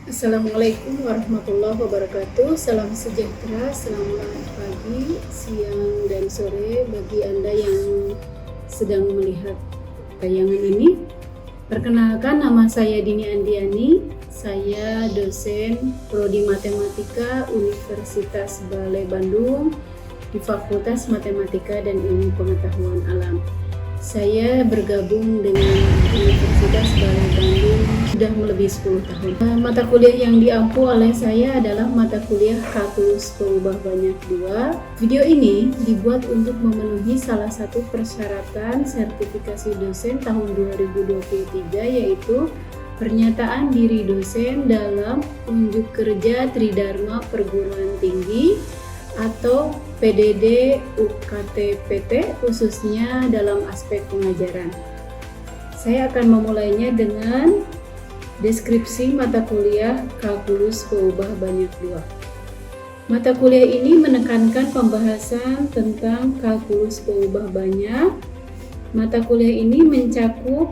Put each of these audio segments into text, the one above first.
Assalamualaikum warahmatullahi wabarakatuh. Salam sejahtera, selamat pagi, siang, dan sore bagi Anda yang sedang melihat tayangan ini. Perkenalkan, nama saya Dini Andiani. Saya dosen Prodi Matematika Universitas Balai Bandung di Fakultas Matematika dan Ilmu Pengetahuan Alam. Saya bergabung dengan Universitas Balai Bandung sudah melebihi 10 tahun. Mata kuliah yang diampu oleh saya adalah mata kuliah Kalkulus Pengubah Banyak 2. Video ini dibuat untuk memenuhi salah satu persyaratan sertifikasi dosen tahun 2023, yaitu pernyataan diri dosen dalam unjuk kerja Tridharma Perguruan Tinggi atau PDD UKT-PT, khususnya dalam aspek pengajaran. Saya akan memulainya dengan deskripsi mata kuliah Kalkulus Pengubah Banyak 2. Mata kuliah ini menekankan pembahasan tentang kalkulus pengubah banyak. Mata kuliah ini mencakup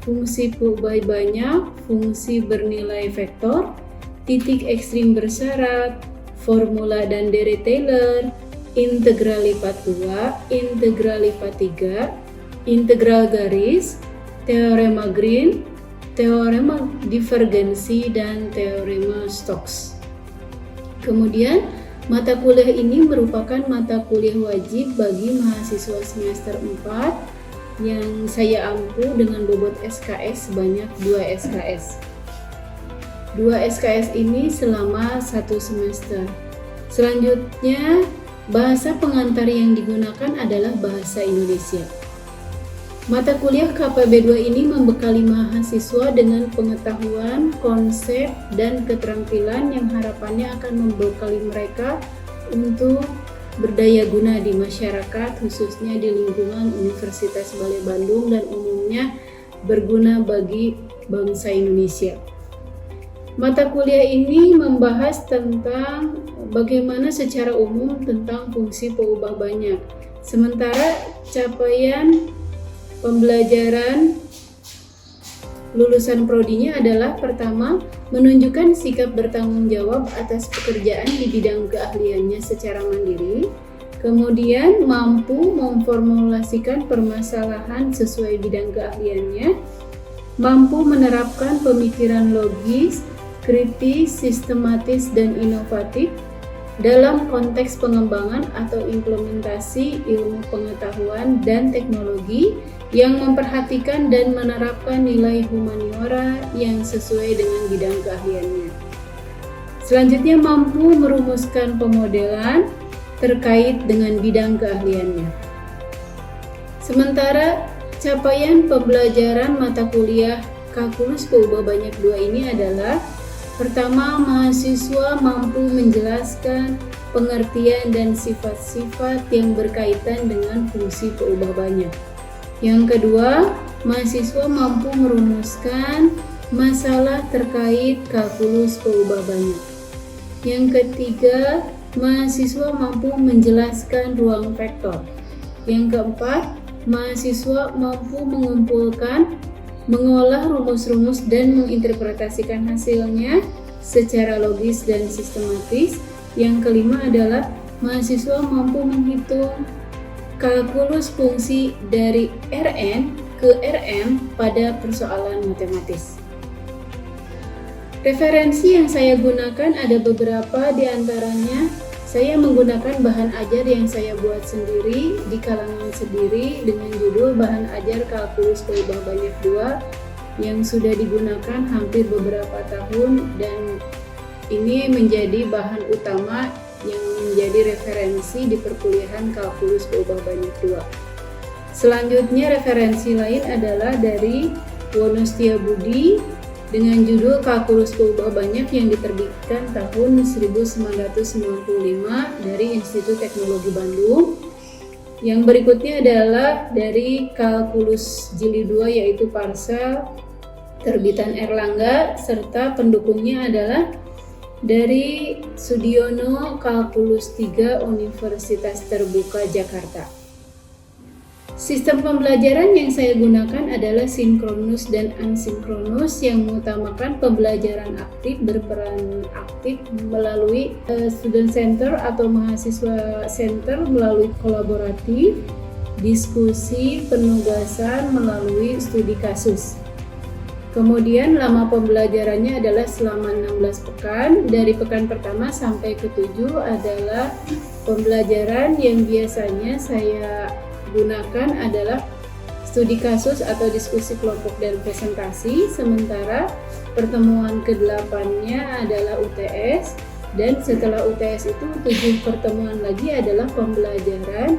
fungsi pengubah banyak, fungsi bernilai vektor, titik ekstrim bersyarat, formula dan deret Taylor, integral lipat 2, integral lipat 3, integral garis, teorema Green, teorema divergensi, dan teorema Stokes. Kemudian, mata kuliah ini merupakan mata kuliah wajib bagi mahasiswa semester 4 yang saya ampu dengan bobot SKS sebanyak 2 SKS. 2 SKS ini selama 1 semester. Selanjutnya, bahasa pengantar yang digunakan adalah bahasa Indonesia. Mata kuliah KPB 2 ini membekali mahasiswa dengan pengetahuan, konsep, dan keterampilan yang harapannya akan membekali mereka untuk berdaya guna di masyarakat, khususnya di lingkungan Universitas Balai Bandung, dan umumnya berguna bagi bangsa Indonesia. Mata kuliah ini membahas tentang bagaimana secara umum tentang fungsi pengubah banyak. Sementara capaian pembelajaran lulusan prodinya adalah: pertama, menunjukkan sikap bertanggung jawab atas pekerjaan di bidang keahliannya secara mandiri. Kemudian, mampu memformulasikan permasalahan sesuai bidang keahliannya. Mampu menerapkan pemikiran logis, kritis, sistematis, dan inovatif dalam konteks pengembangan atau implementasi ilmu pengetahuan dan teknologi yang memperhatikan dan menerapkan nilai humaniora yang sesuai dengan bidang keahliannya. Selanjutnya, mampu merumuskan pemodelan terkait dengan bidang keahliannya. Sementara capaian pembelajaran mata kuliah Kalkulus Pengubah Banyak 2 ini adalah: pertama, mahasiswa mampu menjelaskan pengertian dan sifat-sifat yang berkaitan dengan fungsi pengubah banyak. Yang kedua, mahasiswa mampu merumuskan masalah terkait kalkulus pengubah banyak. Yang ketiga, mahasiswa mampu menjelaskan ruang vektor. Yang keempat, mahasiswa mampu mengumpulkan, mengolah rumus-rumus dan menginterpretasikan hasilnya secara logis dan sistematis. Yang kelima adalah mahasiswa mampu menghitung kalkulus fungsi dari Rn ke Rm pada persoalan matematis. Referensi yang saya gunakan ada beberapa, di antaranya saya menggunakan bahan ajar yang saya buat sendiri di kalangan sendiri dengan judul Bahan Ajar Kalkulus Pengubah Banyak 2 yang sudah digunakan hampir beberapa tahun, dan ini menjadi bahan utama yang menjadi referensi di perkuliahan Kalkulus Pengubah Banyak 2. Selanjutnya, referensi lain adalah dari Wono Setiabudi dengan judul Kalkulus Pengubah Banyak yang diterbitkan tahun 1995 dari Institut Teknologi Bandung. Yang berikutnya adalah dari Kalkulus Jilid 2 yaitu Parsel terbitan Erlangga, serta pendukungnya adalah dari Sudiono Kalkulus 3 Universitas Terbuka Jakarta. Sistem pembelajaran yang saya gunakan adalah sinkronus dan asinkronus yang mengutamakan pembelajaran aktif berperan aktif melalui student center atau mahasiswa center melalui kolaboratif, diskusi, penugasan melalui studi kasus. Kemudian lama pembelajarannya adalah selama 16 pekan. Dari pekan pertama sampai ke-7 adalah pembelajaran yang biasanya saya gunakan adalah studi kasus atau diskusi kelompok dan presentasi, sementara pertemuan ke-8-nya adalah UTS, dan setelah UTS itu 7 pertemuan lagi adalah pembelajaran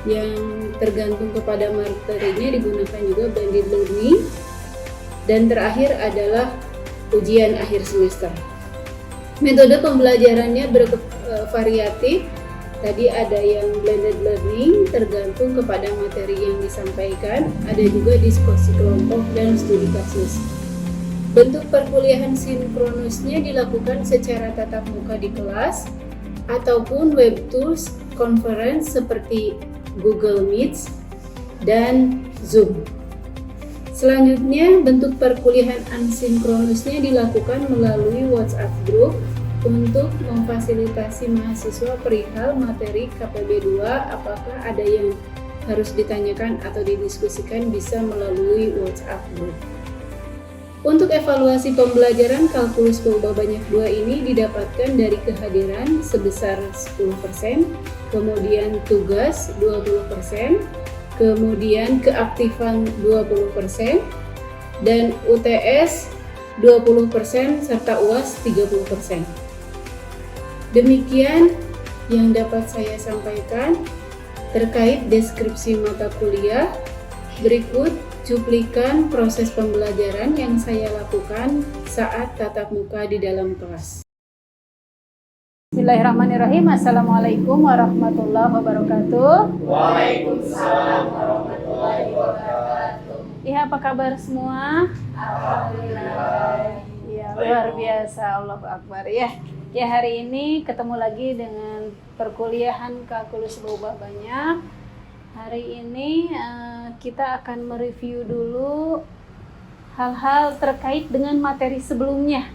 yang tergantung kepada materinya, digunakan juga blended learning, dan terakhir adalah ujian akhir semester. Metode pembelajarannya bervariatif. Tadi ada yang blended learning, tergantung kepada materi yang disampaikan, ada juga diskusi kelompok dan studi kasus. Bentuk perkuliahan sinkronusnya dilakukan secara tatap muka di kelas ataupun web tools conference seperti Google Meet dan Zoom. Selanjutnya, bentuk perkuliahan asinkronusnya dilakukan melalui WhatsApp group untuk memfasilitasi mahasiswa perihal materi KPB 2, apakah ada yang harus ditanyakan atau didiskusikan bisa melalui WhatsApp group. Untuk evaluasi pembelajaran kalkulus berubah banyak 2 ini didapatkan dari kehadiran sebesar 10%, kemudian tugas 20%, kemudian keaktifan 20%, dan UTS 20% serta UAS 30%. Demikian yang dapat saya sampaikan terkait deskripsi mata kuliah. Berikut cuplikan proses pembelajaran yang saya lakukan saat tatap muka di dalam kelas. Bismillahirrahmanirrahim. Assalamualaikum warahmatullahi wabarakatuh. Waalaikumsalam warahmatullahi wabarakatuh. Ya, apa kabar semua? Alhamdulillah. Ya, luar biasa, Allahu Akbar ya. Ya, hari ini ketemu lagi dengan perkuliahan kalkulus berubah banyak. Hari ini kita akan mereview dulu hal-hal terkait dengan materi sebelumnya.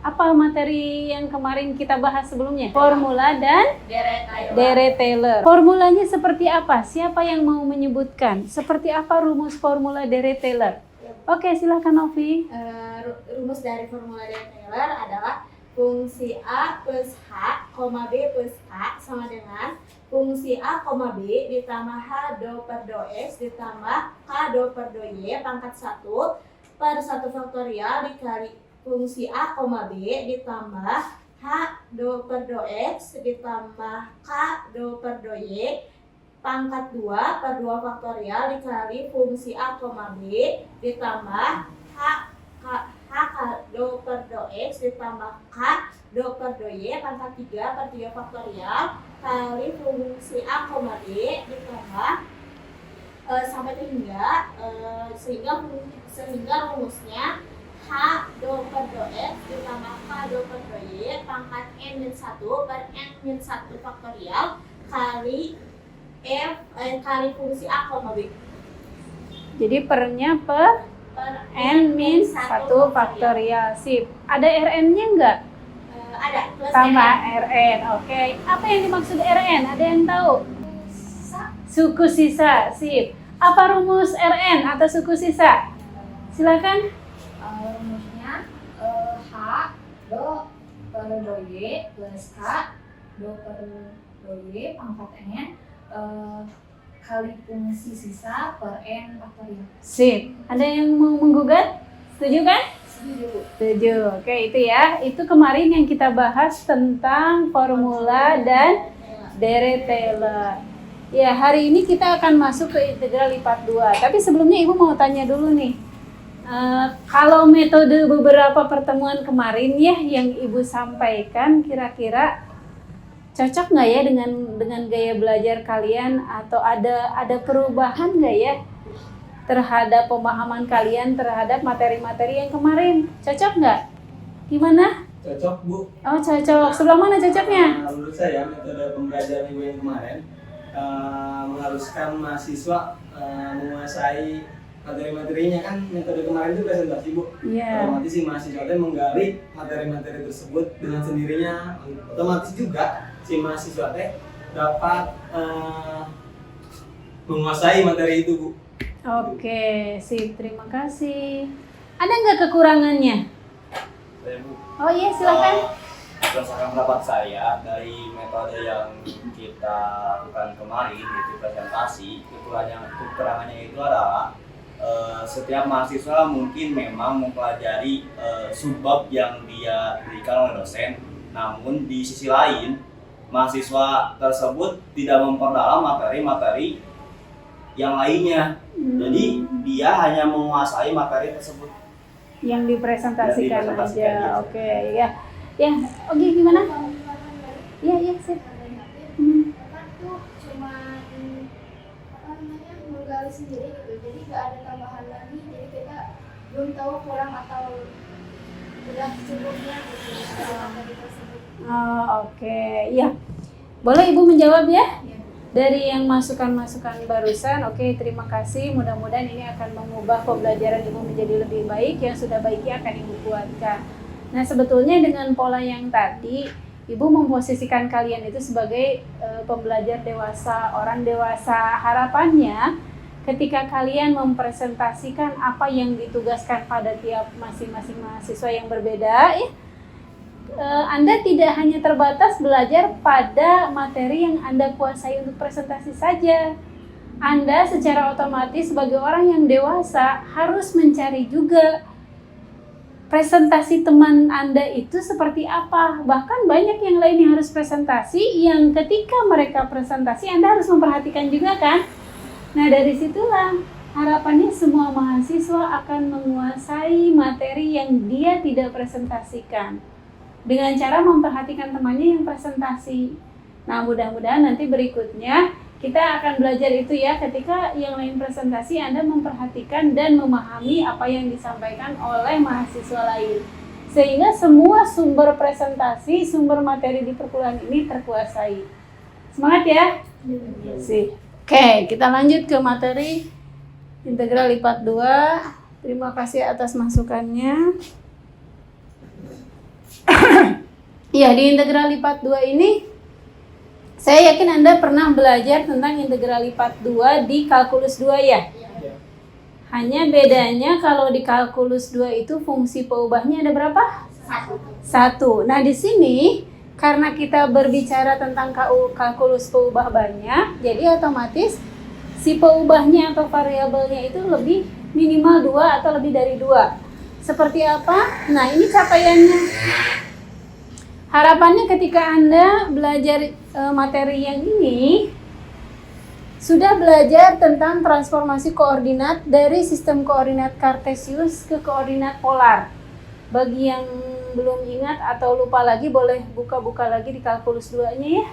Apa materi yang kemarin kita bahas sebelumnya? Formula dan Deret-Taylor. Formulanya seperti apa? Siapa yang mau menyebutkan? Seperti apa rumus formula Deret-Taylor? Oke, silakan Novi. Rumus dari formula Deret-Taylor adalah fungsi A plus H, B plus K sama dengan fungsi A, B ditambah H do per do X ditambah K do per do Y pangkat 1 per 1 faktorial dikali fungsi A, B ditambah H do per do X ditambah K do per do Y pangkat 2 per 2 faktorial dikali fungsi A, B ditambah H do per do X ditambah K do per do Y pangkat 3 per 3 faktorial kali fungsi A, B ditambah sampai sehingga rumusnya H do per do X ditambah K do per do Y pangkat N-1 per N-1 faktorial kali kali fungsi A, B. Jadi pernya per N-1 faktorial. Sip. Ada Rn-nya enggak? Ada. Plus Tambah Rn. Rn. Oke. Apa yang dimaksud Rn? Ada yang tahu? Suku sisa. Sip. Apa rumus Rn atau suku sisa? Silakan. Rumusnya H do per do Y plus K do per do Y pangkat N kali fungsi sisa per N faktorial. Sip. Ada yang mau menggugat? Setuju kan? Setuju. Oke, itu ya. Itu kemarin yang kita bahas tentang formula dan Deret-Taylor. Ya, hari ini kita akan masuk ke integral lipat 2. Tapi sebelumnya Ibu mau tanya dulu nih. Kalau metode beberapa pertemuan kemarin ya yang Ibu sampaikan, kira-kira cocok nggak ya dengan gaya belajar kalian, atau ada perubahan nggak ya terhadap pemahaman kalian terhadap materi-materi yang kemarin? Cocok nggak? Gimana? Cocok, Bu. Oh, cocok. Sebelah mana cocoknya? Menurut saya metode pembelajaran Ibu yang kemarin mengharuskan mahasiswa menguasai materi-materinya. Kan metode kemarin itu presentasi, Bu. Otomatis si mahasiswa itu menggali materi-materi tersebut dengan sendirinya. Otomatis juga si mahasiswa dapat menguasai materi itu, Bu. Oke, sip, terima kasih. Ada nggak kekurangannya? Saya, Bu. Oh iya, silakan. Berdasarkan pendapat saya dari metode yang kita lakukan kemarin itu presentasi, kekurangannya itu adalah setiap mahasiswa mungkin memang mempelajari subbab yang dia berikan oleh dosen, namun di sisi lain mahasiswa tersebut tidak memperdalam materi-materi yang lainnya. Jadi dia hanya menguasai materi tersebut yang dipresentasikan dipresentasikan aja. aja. Oke, ya. Ya, oke, gimana? Iya, sip. Kan tuh cuma menggali sendiri gitu, jadi nggak ada tambahan lagi, jadi kita belum tahu kurang atau udah cukupnya gitu materi tersebut. Oh, oke. Ya. Boleh Ibu menjawab ya? Dari yang masukan-masukan barusan, oke, terima kasih. Mudah-mudahan ini akan mengubah pembelajaran Ibu menjadi lebih baik. Yang sudah baiknya akan Ibu kuatkan. Nah, sebetulnya dengan pola yang tadi, Ibu memposisikan kalian itu sebagai pembelajar dewasa, orang dewasa. Harapannya ketika kalian mempresentasikan apa yang ditugaskan pada tiap masing-masing mahasiswa yang berbeda, Anda tidak hanya terbatas belajar pada materi yang Anda kuasai untuk presentasi saja. Anda secara otomatis sebagai orang yang dewasa harus mencari juga presentasi teman Anda itu seperti apa. Bahkan banyak yang lain yang harus presentasi, yang ketika mereka presentasi Anda harus memperhatikan juga kan. Nah, dari situlah harapannya semua mahasiswa akan menguasai materi yang dia tidak presentasikan dengan cara memperhatikan temannya yang presentasi. Nah, mudah-mudahan nanti berikutnya kita akan belajar itu ya, ketika yang lain presentasi Anda memperhatikan dan memahami apa yang disampaikan oleh mahasiswa lain. Sehingga semua sumber presentasi, sumber materi di perkuliahan ini terkuasai. Semangat ya? Sih. Oke, kita lanjut ke materi integral lipat 2. Terima kasih atas masukannya. Ya, di integral lipat 2 ini saya yakin Anda pernah belajar tentang integral lipat 2 di kalkulus 2 ya? Hanya bedanya kalau di kalkulus 2 itu fungsi peubahnya ada berapa? 1. Nah, di sini karena kita berbicara tentang kalkulus peubah banyak, jadi otomatis si peubahnya atau variabelnya itu lebih minimal 2 atau lebih dari 2. Seperti apa? Nah, ini capaiannya. Harapannya ketika Anda belajar materi yang ini, sudah belajar tentang transformasi koordinat dari sistem koordinat kartesius ke koordinat polar. Bagi yang belum ingat atau lupa lagi, boleh buka-buka lagi di kalkulus 2-nya ya.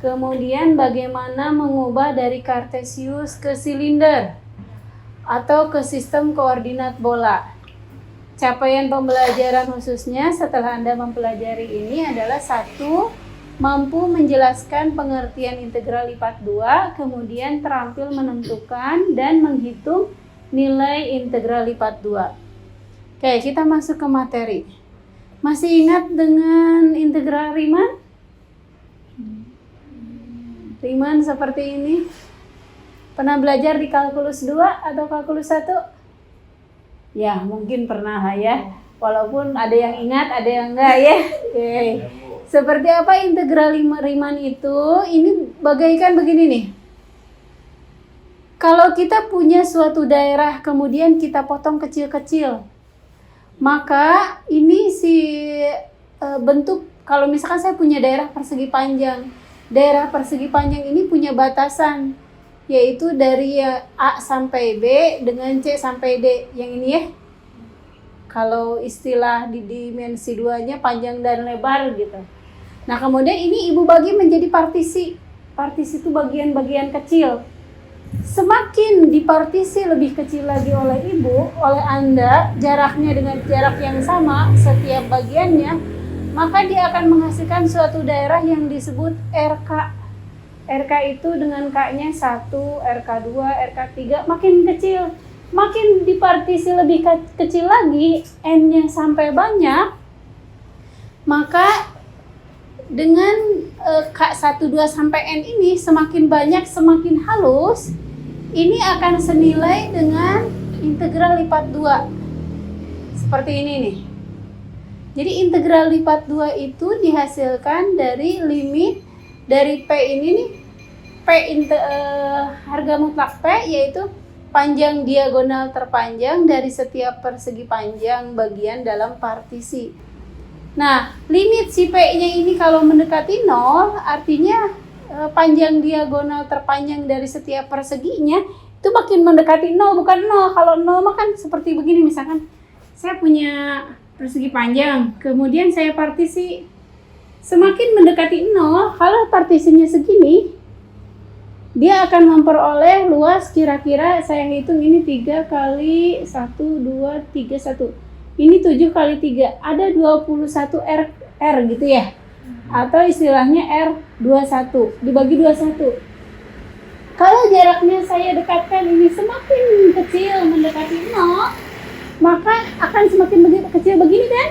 Kemudian bagaimana mengubah dari kartesius ke silinder atau ke sistem koordinat bola. Capaian pembelajaran khususnya setelah Anda mempelajari ini adalah 1. Mampu menjelaskan pengertian integral lipat 2, kemudian terampil menentukan dan menghitung nilai integral lipat 2. Oke, kita masuk ke materi. Masih ingat dengan integral Riemann? Riemann seperti ini. Pernah belajar di kalkulus 2 atau kalkulus 1? Ya, mungkin pernah ya. Walaupun ada yang ingat, ada yang enggak ya. Oke. Seperti apa integral Riemann itu? Ini bagaikan begini nih. Kalau kita punya suatu daerah kemudian kita potong kecil-kecil, maka ini bentuk, kalau misalkan saya punya daerah persegi panjang. Daerah persegi panjang ini punya batasan, yaitu dari A sampai B dengan C sampai D. Yang ini ya. Kalau istilah di dimensi 2-nya panjang dan lebar gitu. Nah, kemudian ini Ibu bagi menjadi partisi. Partisi itu bagian-bagian kecil. Semakin dipartisi lebih kecil lagi oleh Ibu, oleh Anda, jaraknya dengan jarak yang sama setiap bagiannya, maka dia akan menghasilkan suatu daerah yang disebut RK. RK itu dengan K-nya 1, RK2, RK3 makin kecil. Makin dipartisi lebih kecil lagi, N-nya sampai banyak, maka dengan K1, 2 sampai N ini semakin banyak, semakin halus, ini akan senilai dengan integral lipat 2. Seperti ini nih. Jadi integral lipat 2 itu dihasilkan dari limit dari P ini nih, harga mutlak P yaitu panjang diagonal terpanjang dari setiap persegi panjang bagian dalam partisi. Nah, limit si P-nya ini kalau mendekati 0, artinya panjang diagonal terpanjang dari setiap perseginya itu makin mendekati 0, bukan 0. Kalau 0 mah kan seperti begini, misalkan saya punya persegi panjang, kemudian saya partisi. Semakin mendekati 0, kalau partisinya segini, dia akan memperoleh luas kira-kira saya hitung ini 3 kali 1, 2, 3, 1. Ini 7 kali 3, ada 21 R gitu ya. Atau istilahnya R21, dibagi 21. Kalau jaraknya saya dekatkan ini semakin kecil mendekati 0, maka akan semakin kecil begini kan?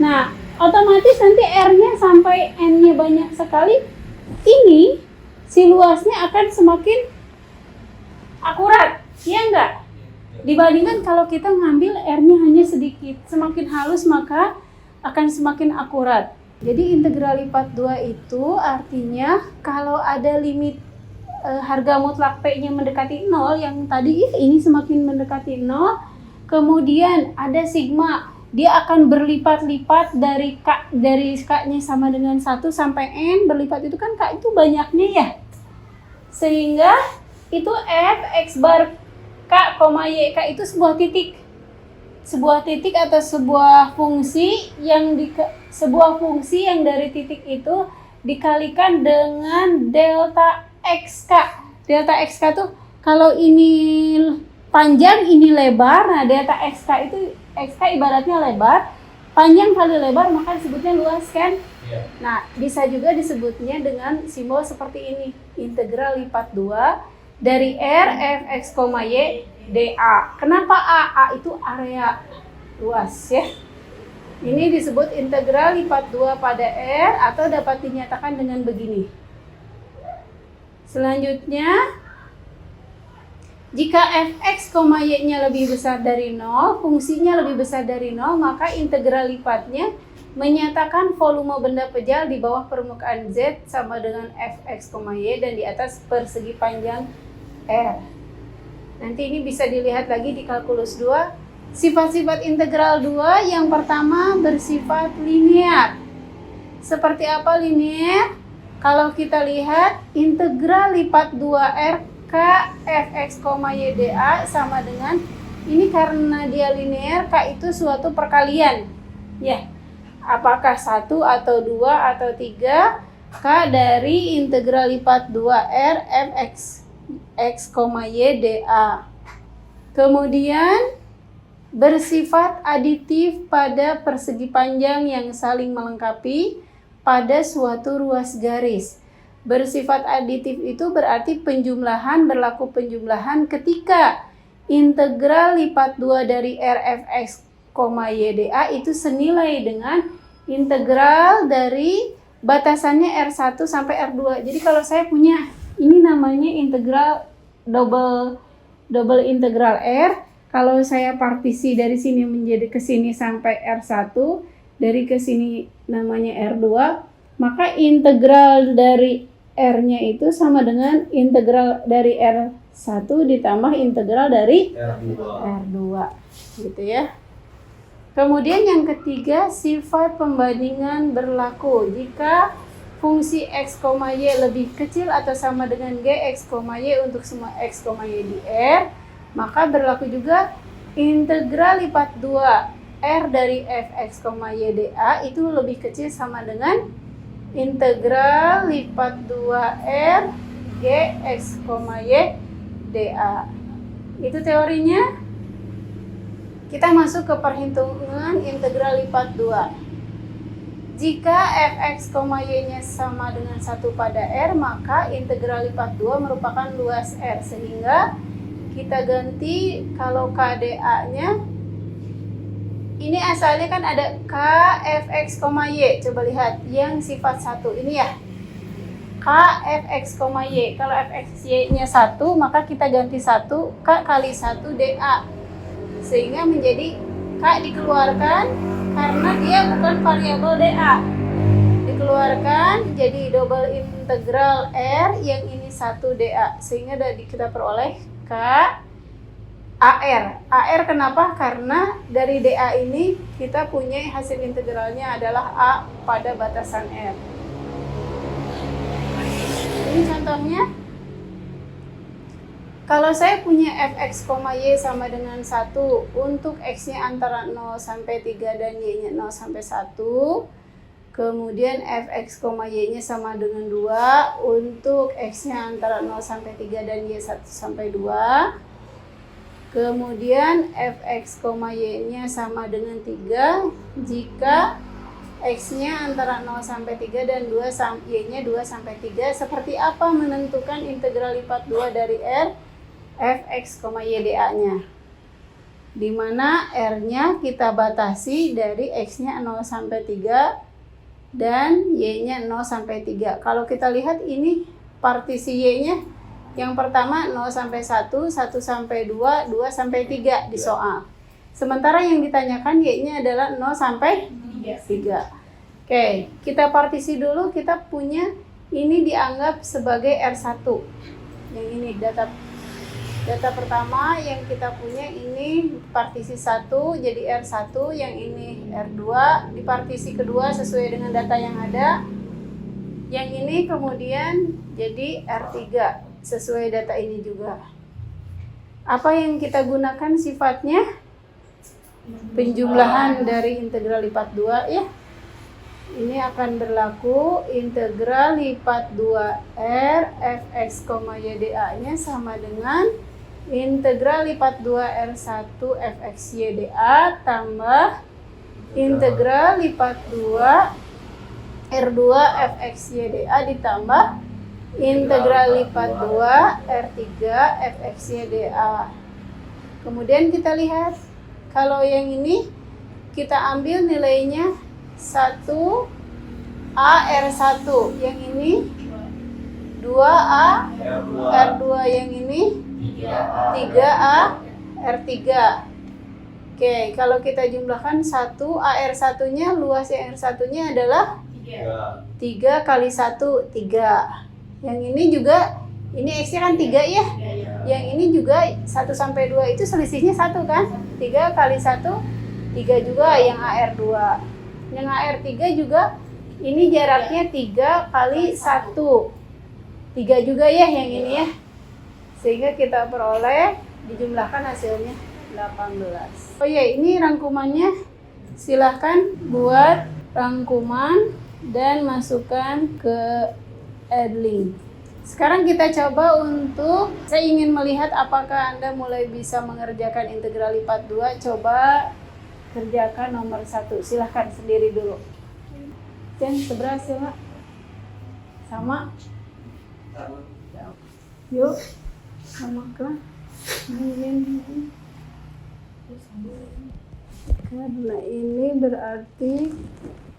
Nah, otomatis nanti R-nya sampai N-nya banyak sekali, ini si luasnya akan semakin akurat, ya enggak? Dibandingkan kalau kita ngambil R-nya hanya sedikit, semakin halus maka akan semakin akurat. Jadi integral lipat 2 itu artinya kalau ada limit harga mutlak P-nya mendekati 0, yang tadi ini semakin mendekati 0, kemudian ada sigma, dia akan berlipat-lipat dari K-nya sama dengan 1 sampai N, berlipat itu kan K itu banyaknya ya. Sehingga itu F X bar K, Y, K itu sebuah titik. Sebuah titik atau sebuah fungsi yang dari titik itu dikalikan dengan delta XK. Delta XK tuh kalau ini panjang, ini lebar. Nah, delta XK itu, XK ibaratnya lebar, panjang kali lebar maka disebutnya luas kan? Nah, bisa juga disebutnya dengan simbol seperti ini, integral lipat 2 dari R F X, Y dA. Kenapa A? A itu area luas ya. Ini disebut integral lipat 2 pada R atau dapat dinyatakan dengan begini. Selanjutnya, jika Fx, Y-nya lebih besar dari 0, fungsinya lebih besar dari 0, maka integral lipatnya menyatakan volume benda pejal di bawah permukaan Z sama dengan Fx, Y dan di atas persegi panjang R. Nanti ini bisa dilihat lagi di kalkulus 2. Sifat-sifat integral 2 yang pertama bersifat linear. Seperti apa linear? Kalau kita lihat integral lipat 2R K Fx, Y dA sama dengan, ini karena dia linear, K itu suatu perkalian ya, apakah 1 atau 2 atau 3 K dari integral lipat 2R Fx, Y dA. Kemudian bersifat aditif pada persegi panjang yang saling melengkapi pada suatu ruas garis. Bersifat aditif itu berarti penjumlahan, berlaku penjumlahan ketika integral lipat 2 dari R Fx, Y dA itu senilai dengan integral dari batasannya R1 sampai R2. Jadi kalau saya punya ini namanya integral double integral R, kalau saya partisi dari sini menjadi ke sini sampai R1, dari ke sini namanya R2, maka integral dari R-nya itu sama dengan integral dari R1 ditambah integral dari R2 gitu ya. Kemudian yang ketiga, sifat pembandingan berlaku jika fungsi X, Y lebih kecil atau sama dengan G X, Y untuk semua X, Y di R, maka berlaku juga integral lipat 2 R dari Fx, Y dA itu lebih kecil sama dengan integral lipat 2R Gx, Y dA. Itu teorinya. Kita masuk ke perhitungan integral lipat 2. Jika fx, y-nya sama dengan 1 pada R, maka integral lipat 2 merupakan luas R. Sehingga kita ganti kalau KDA-nya, ini asalnya kan ada K, fx, y. Coba lihat, yang sifat 1 ini ya. K, fx, y. Kalau fx, y-nya 1, maka kita ganti 1, K kali 1 dA. Sehingga menjadi K dikeluarkan karena dia bukan variabel dA. Dikeluarkan jadi double integral R yang ini 1 dA. Sehingga kita peroleh K AR. AR kenapa? Karena dari dA ini kita punya hasil integralnya adalah A pada batasan R. Ini contohnya. Kalau saya punya fx, y sama dengan 1 untuk x-nya antara 0 sampai 3 dan y-nya 0 sampai 1. Kemudian fx, y-nya sama dengan 2 untuk x-nya antara 0 sampai 3 dan y 1 sampai 2. Kemudian fx, y-nya sama dengan 3 jika x-nya antara 0 sampai 3 dan y-nya 2 sampai 3. Seperti apa menentukan integral lipat 2 dari R? Fx, y dA-nya. Di mana R-nya kita batasi dari x-nya 0 sampai 3 dan y-nya 0 sampai 3. Kalau kita lihat ini partisi y-nya yang pertama 0 sampai 1, 1 sampai 2, 2 sampai 3 di soal. Sementara yang ditanyakan y-nya adalah 0 sampai 3. Oke, kita partisi dulu, kita punya ini dianggap sebagai R1. Yang ini data pertama yang kita punya ini partisi 1 jadi R1, yang ini R2, di partisi kedua sesuai dengan data yang ada. Yang ini kemudian jadi R3 sesuai data ini juga. Apa yang kita gunakan sifatnya? Penjumlahan dari integral lipat 2 ya. Ini akan berlaku integral lipat 2R fx, y dA-nya sama dengan integral lipat 2R1 fx, y dA tambah integral lipat 2 R2 fx, y dA ditambah integral lipat 2 R3 fx, y dA. Kemudian kita lihat kalau yang ini kita ambil nilainya 1 A R1, yang ini 2A R2, yang ini 3A R3. Oke, kalau kita jumlahkan 1 AR1-nya, luas yang R1-nya adalah 3 kali 1, 3. Yang ini juga, ini X-nya kan 3 ya. Yang ini juga 1 sampai 2 itu selisihnya 1 kan? 3 kali 1, 3 juga yang AR2. Yang AR3 juga, ini jaraknya 3 kali 1. 3 juga ya yang ini ya. Sehingga kita peroleh, dijumlahkan hasilnya 18. Oh ya, ini rangkumannya. Silahkan buat rangkuman dan masukkan ke Edlink. Sekarang kita coba untuk, saya ingin melihat apakah Anda mulai bisa mengerjakan integral lipat 2. Coba kerjakan nomor 1. Silahkan sendiri dulu. Dan seberapa Pak? Sama? Yuk. Sama kan? Karena ini berarti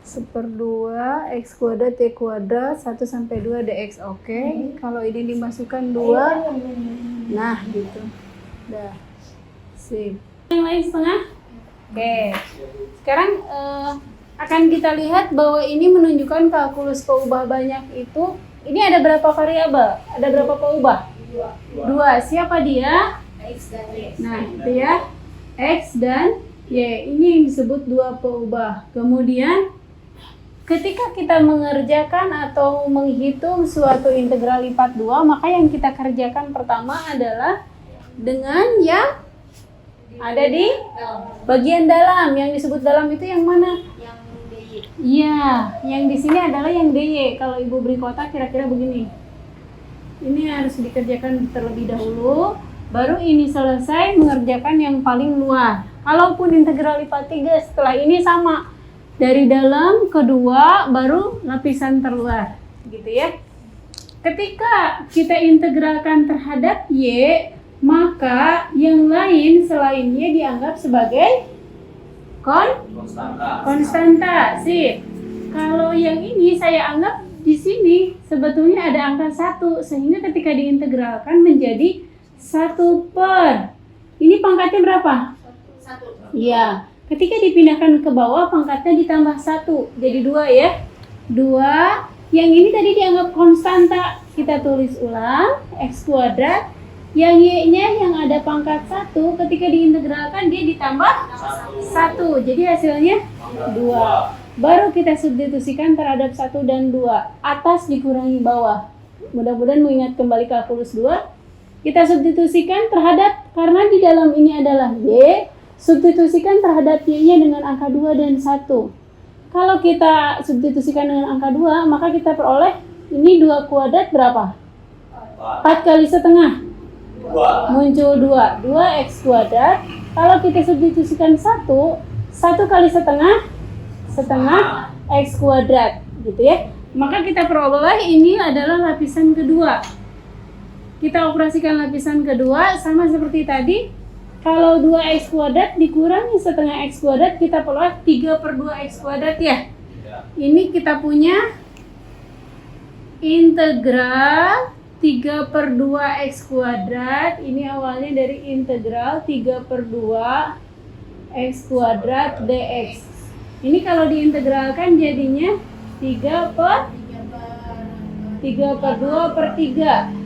1/2 x kuadrat y kuadrat 1 sampai 2 dx. Oke. Kalau ini dimasukkan 2, nah gitu. Dah. Sip. Yang lain setengah? Oke. Sekarang akan kita lihat bahwa ini menunjukkan kalkulus peubah banyak itu. Ini ada berapa variabel? Ada berapa peubah? 2. Siapa dia? X dan Y. Nah, itu ya. X dan Y. Ini yang disebut 2 peubah. Kemudian ketika kita mengerjakan atau menghitung suatu integral lipat 2, maka yang kita kerjakan pertama adalah dengan yang ada di bagian dalam. Yang disebut dalam itu yang mana? Yang DY. Iya, yang di sini adalah yang DY. Kalau Ibu beri kotak kira-kira begini. Ini harus dikerjakan terlebih dahulu, baru ini selesai mengerjakan yang paling luar. Kalaupun integral lipat 3 setelah ini sama, dari dalam ke 2 baru lapisan terluar, gitu ya. Ketika kita integralkan terhadap Y, maka yang lain selain Y dianggap sebagai konstanta. Sip. Kalau yang ini saya anggap di sini sebetulnya ada angka 1, sehingga ketika diintegralkan menjadi 1 per. Ini pangkatnya berapa? 1. Iya. Ketika dipindahkan ke bawah pangkatnya ditambah 1, jadi 2 ya. 2. Yang ini tadi dianggap konstanta. Kita tulis ulang, X kuadrat. Yang Y-nya yang ada pangkat 1, ketika diintegralkan dia ditambah 1. Jadi hasilnya 2. Baru kita substitusikan terhadap 1 dan 2. Atas dikurangi bawah. Mudah-mudahan mengingat kembali kalkulus 2. Kita substitusikan terhadap, karena di dalam ini adalah Y, substitusikan terhadap Y-nya dengan angka 2 dan 1. Kalau kita substitusikan dengan angka 2, maka kita peroleh ini 2 kuadrat berapa? 4 kali setengah. Muncul 2. 2x kuadrat. Kalau kita substitusikan 1 kali setengah x kuadrat, gitu ya. Maka kita peroleh ini adalah lapisan kedua. Kita operasikan lapisan kedua sama seperti tadi. Kalau 2x kuadrat dikurangi setengah x kuadrat, kita peroleh 3/2x kuadrat ya. Ini kita punya integral 3/2x kuadrat. Ini awalnya dari integral 3/2x kuadrat dx. Ini kalau diintegralkan jadinya 3/2/3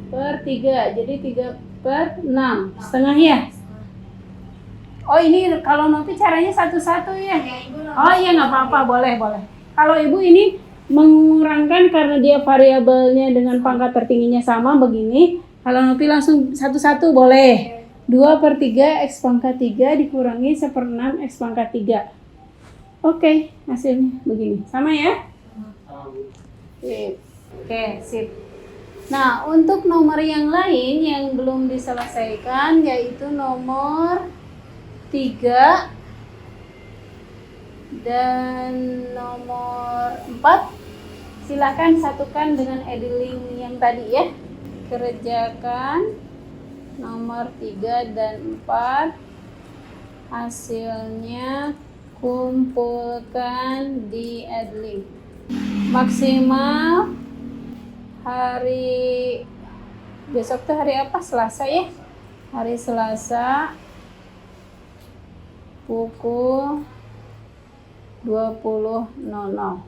per 3, jadi 3/6 setengah ya. Oh ini kalau Novi caranya satu-satu ya. Oh iya nggak apa-apa, boleh. Kalau Ibu ini mengurangkan karena dia variabelnya dengan pangkat tertingginya sama begini. Kalau Novi langsung satu-satu boleh. 2/3 X pangkat 3 dikurangi 1/6 X pangkat 3. Oke, hasilnya begini. Sama ya? Sip. Oke, sip. Nah, untuk nomor yang lain yang belum diselesaikan yaitu nomor 3 dan nomor 4. Silakan satukan dengan Ediling yang tadi ya. Kerjakan nomor 3 dan 4. Hasilnya kumpulkan di Ediling. Maksimal hari besok tuh hari apa? Selasa ya? Hari Selasa pukul 20.00.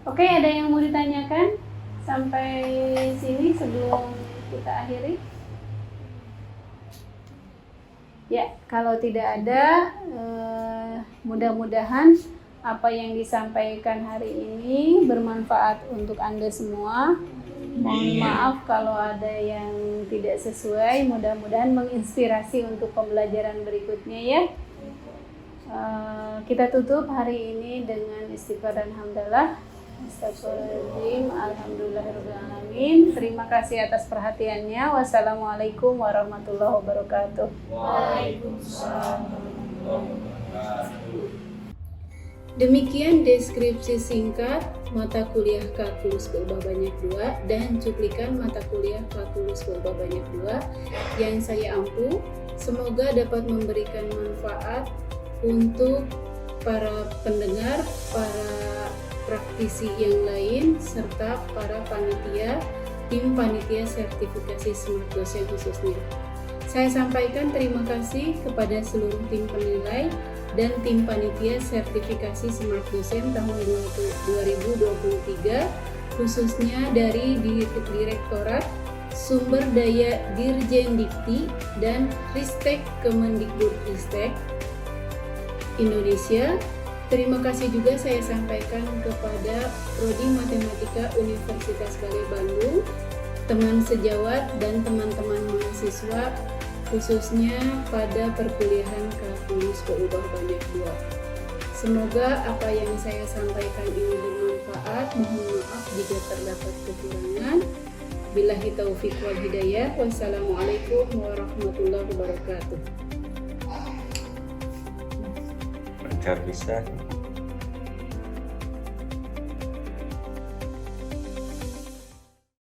Oke, ada yang mau ditanyakan sampai sini sebelum kita akhiri? Ya, kalau tidak ada, mudah-mudahan apa yang disampaikan hari ini bermanfaat untuk Anda semua. Mohon maaf kalau ada yang tidak sesuai, mudah-mudahan menginspirasi untuk pembelajaran berikutnya ya. Kita tutup hari ini dengan istighfar dan hamdalah. Astagfirullahaladzim, alhamdulillahirrahmanirrahim. Terima kasih atas perhatiannya. Wassalamualaikum warahmatullahi wabarakatuh. Waalaikumsalam warahmatullahi wabarakatuh. Demikian deskripsi singkat mata kuliah kalkulus berubah banyak 2 dan cuplikan mata kuliah kalkulus berubah banyak 2 yang saya ampu. Semoga dapat memberikan manfaat untuk para pendengar, para praktisi yang lain, serta para panitia, tim panitia sertifikasi Smart Dosen khususnya. Saya sampaikan terima kasih kepada seluruh tim penilai dan tim panitia sertifikasi Smart Dosen tahun 2023, khususnya dari Direktorat Sumber Daya Dirjen Dikti dan Ristek Kemendikbudristek Indonesia. Terima kasih juga saya sampaikan kepada Prodi Matematika Universitas Balai Bandung, teman sejawat dan teman-teman mahasiswa, khususnya pada perkuliahan kalkulus berubah banyak 2. Semoga apa yang saya sampaikan ini bermanfaat. Mohon maaf jika terdapat kekurangan. Billahi taufiq wal hidayah. Wassalamualaikum warahmatullahi wabarakatuh. lancar bisa.